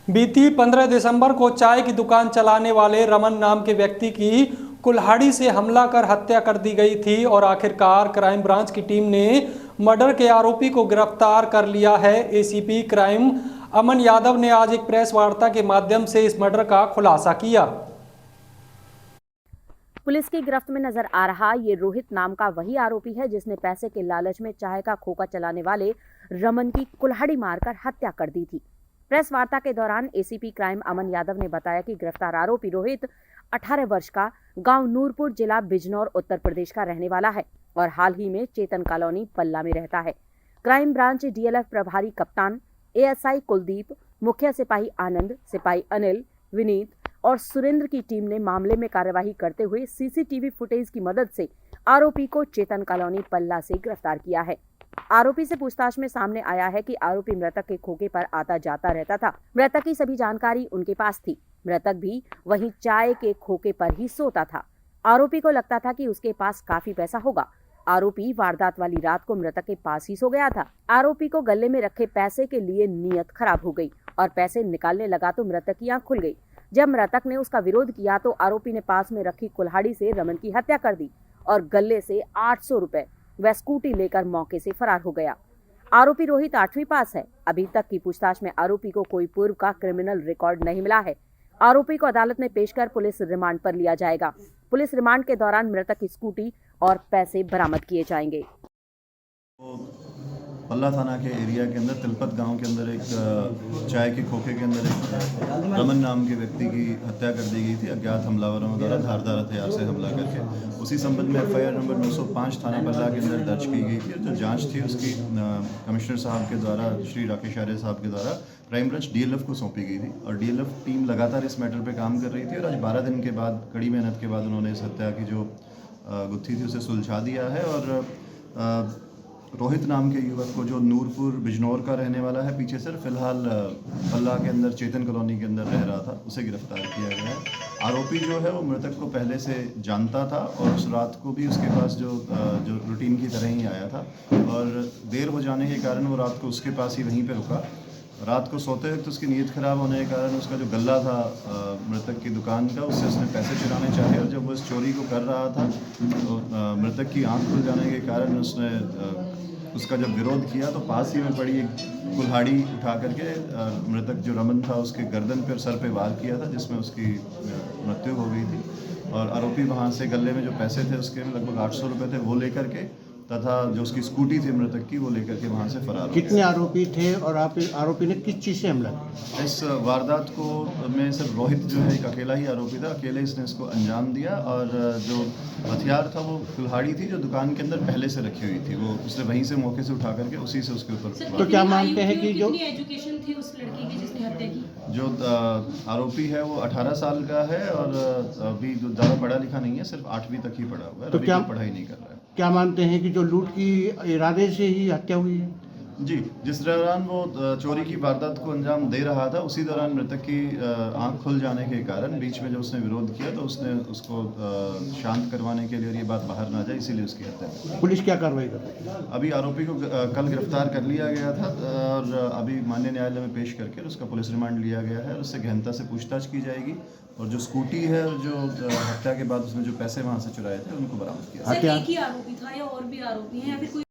बीती 15 दिसंबर को चाय की दुकान चलाने वाले रमन नाम के व्यक्ति की कुल्हाड़ी से हमला कर हत्या कर दी गई थी और आखिरकार क्राइम ब्रांच की टीम ने मर्डर के आरोपी को गिरफ्तार कर लिया है। एसीपी क्राइम अमन यादव ने आज एक प्रेस वार्ता के माध्यम से इस मर्डर का खुलासा किया। पुलिस की गिरफ्त में नजर आ रहा ये रोहित नाम का वही आरोपी है जिसने पैसे के लालच में चाय का खोखा चलाने वाले रमन की कुल्हाड़ी मारकर हत्या कर दी थी। प्रेस वार्ता के दौरान एसीपी क्राइम अमन यादव ने बताया कि गिरफ्तार आरोपी रोहित 18 वर्ष का गांव नूरपुर, जिला बिजनौर, उत्तर प्रदेश का रहने वाला है और हाल ही में चेतन कॉलोनी पल्ला में रहता है। क्राइम ब्रांच डीएलएफ प्रभारी कप्तान एएसआई कुलदीप, मुख्य सिपाही आनंद, सिपाही अनिल, विनीत और सुरेंद्र की टीम ने मामले में कार्यवाही करते हुए सीसीटीवी फुटेज की मदद से आरोपी को चेतन कॉलोनी पल्ला से गिरफ्तार किया है। आरोपी से पूछताछ में सामने आया है कि आरोपी मृतक के खोखे पर आता जाता रहता था। मृतक की सभी जानकारी उनके पास थी। मृतक भी वहीं चाय के खोखे पर ही सोता था। आरोपी को लगता था कि उसके पास काफी पैसा होगा। आरोपी वारदात वाली रात को मृतक के पास ही सो गया था। आरोपी को गले में रखे पैसे के लिए नीयत खराब हो गई और पैसे निकालने लगा तो मृतक की आंख खुल गई। जब मृतक ने उसका विरोध किया तो आरोपी ने पास में रखी कुल्हाड़ी से रमन की हत्या कर दी और गले से 800 रुपए व स्कूटी लेकर मौके से फरार हो गया। आरोपी रोहित 8वीं पास है। अभी तक की पूछताछ में आरोपी को कोई पूर्व का क्रिमिनल रिकॉर्ड नहीं मिला है। आरोपी को अदालत में पेश कर पुलिस रिमांड पर लिया जाएगा। पुलिस रिमांड के दौरान मृतक की स्कूटी और पैसे बरामद किए जाएंगे। पल्ला थाना के एरिया के अंदर तिलपत गांव के अंदर एक चाय के खोखे के अंदर एक रमन नाम के व्यक्ति की हत्या कर दी गई थी अज्ञात हमलावरों द्वारा धारदार हथियार से हमला करके। उसी संबंध में एफआईआर नंबर 905 थाना पल्ला के अंदर दर्ज की गई थी। जो जांच थी उसकी कमिश्नर साहब के द्वारा, श्री राकेश आर्य साहब के द्वारा क्राइम ब्रांच डीएलएफ को सौंपी गई थी और डीएलएफ टीम लगातार इस मैटर पर काम कर रही थी और आज 12 दिन के बाद कड़ी मेहनत के बाद उन्होंने इस हत्या की जो गुत्थी थी उसे सुलझा दिया है। और रोहित नाम के युवक को, जो नूरपुर बिजनौर का रहने वाला है, पीछे से फिलहाल पल्ला के अंदर चेतन कॉलोनी के अंदर रह रहा था, उसे गिरफ्तार किया गया है। आरोपी जो है वो मृतक को पहले से जानता था और उस रात को भी उसके पास जो रूटीन की तरह ही आया था और देर हो जाने के कारण वो रात को उसके पास ही वहीं पे रुका। रात को सोते वक्त उसकी नीयत ख़राब होने के कारण उसका जो गल्ला था मृतक की दुकान का, उससे उसने पैसे चुराने चाहे और जब वो इस चोरी को कर रहा था तो मृतक की आंख खुल जाने के कारण उसने उसका जब विरोध किया तो पास ही में पड़ी एक कुल्हाड़ी उठा करके मृतक जो रमन था उसके गर्दन पर, सर पे वार किया था, जिसमें उसकी मृत्यु हो गई थी। और आरोपी वहाँ से गले में जो पैसे थे उसके में लगभग 800 रुपये थे, वो लेकर के तथा जो उसकी स्कूटी थी मृतक की, वो लेकर के वहाँ से फरार हो गया। कितने आरोपी थे और आरोपी ने किस चीज़ से हमला किया? इस वारदात को में सिर्फ रोहित जो है एक अकेला ही आरोपी था। अकेले इसने इसको अंजाम दिया और जो हथियार था वो कुल्हाड़ी थी जो दुकान के अंदर पहले से रखी हुई थी, वो उसने वहीं से मौके से उठा करके उसी से उसके ऊपर। तो क्या मानते हैं कि जो एजुकेशन थी उस लड़की की जिसने हत्या की? जो आरोपी है वो 18 साल का है और अभी जो ज़्यादा पढ़ा लिखा नहीं है, सिर्फ 8वीं तक ही पढ़ा हुआ है। तो अभी क्या पढ़ाई नहीं कर रहा है। क्या मानते हैं कि जो लूट की इरादे से ही हत्या हुई है? जी, जिस दौरान वो चोरी की वारदात को अंजाम दे रहा था उसी दौरान मृतक की आंख खुल जाने के कारण बीच में जब उसने विरोध किया तो उसने उसको शांत करवाने के लिए और ये बात बाहर ना जाए इसीलिए उसकी हत्या की। पुलिस क्या कार्रवाई कर रही है? अभी आरोपी को कल गिरफ्तार कर लिया गया था और अभी माननीय न्यायालय में पेश करके उसका पुलिस रिमांड लिया गया है और उससे गहनता से पूछताछ की जाएगी और जो स्कूटी है और जो हत्या के बाद उसने जो पैसे वहाँ से चुराए थे उनको बरामद किया। सर, एक ही आरोपी था या और भी आरोपी हैं या फिर कोई